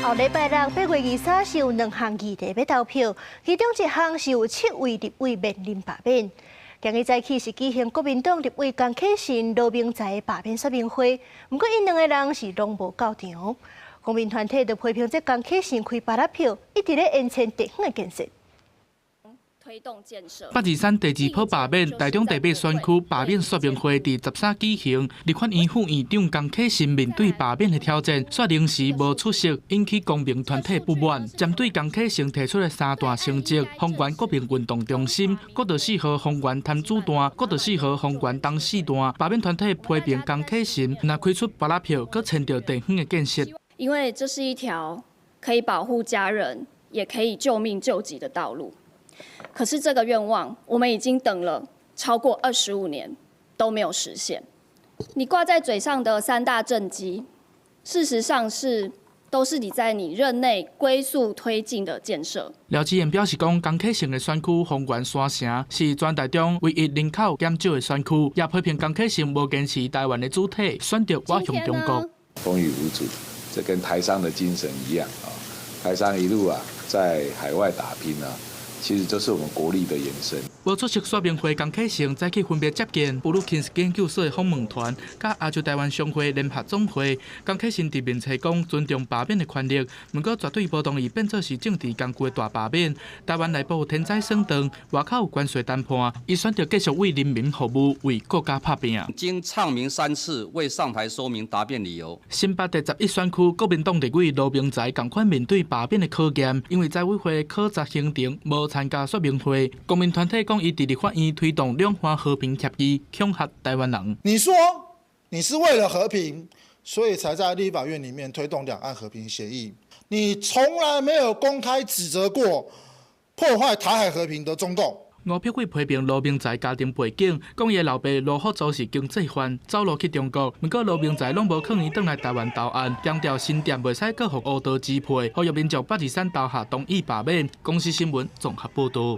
后礼拜六8月23是有2项议题要投票，其中一项是有7位立委面临罢免。今日早起是举行国民党立委江启臣、罗明才罢免说明会，不过因2个人是拢无到场。公民团体就批评这江启臣开8粒票，一直咧延前地方的建设。 推动建设。823第2波罢免台中第8选区罢免说明会伫13举行，立法院副院长江启臣面对罢免的挑战，却临时无出席，引起公民团体不满。针对江启臣提出的3大成绩：丰原国民运动中心、国道4号丰原潭子段、国道4号丰原东四段，罢免团体批评江启臣若开出8粒票，佮牵着地方的建设。因为这是一条可以保护家人，也可以救命救急的道路。 可是这个愿望，我们已经等了超过25年都没有实现。你挂在嘴上的3大政绩，事实上都是你在你任内龟速推进的建设。廖志炎表示讲，江启臣的选区丰原山城是全台中唯一人口减少的选区，也批评江启臣无坚持台湾的主体，选择外向中国。风雨无阻，这跟台商的精神一样啊！台商一路在海外打拼啊。 其实就是我们国力的延伸。无出席说明会，江启臣再去分别接见布鲁肯斯研究所的访问团，甲亚洲台湾商会联合总会。江启臣伫面册讲尊重罢免的权利，不过绝对无同意变作是政治工具的大罢免。台湾内部天灾升腾，外口有关税谈判，伊选择继续为人民服务，为国家打拼。经唱明3次，未上台说明答辩理由。新北第11选区国民党立委罗明才同款面对罢免的考验，因为财委会考察行程无 参加说明会，公民团体讲，伊伫立法院推动两岸和平协议，恐吓台湾人。你说你是为了和平，所以才在立法院里面推动两岸和平协议，你从来没有公开指责过破坏台海和平的中共。 吴碧桂批评罗明才家庭背景，讲伊老爸罗福祖是经济犯，走路去中国。不过罗明才拢无抗议转来台湾投案，强调新店袂使搁互乌道支配，呼吁民众823投下同意罢免。公司新闻综合报道。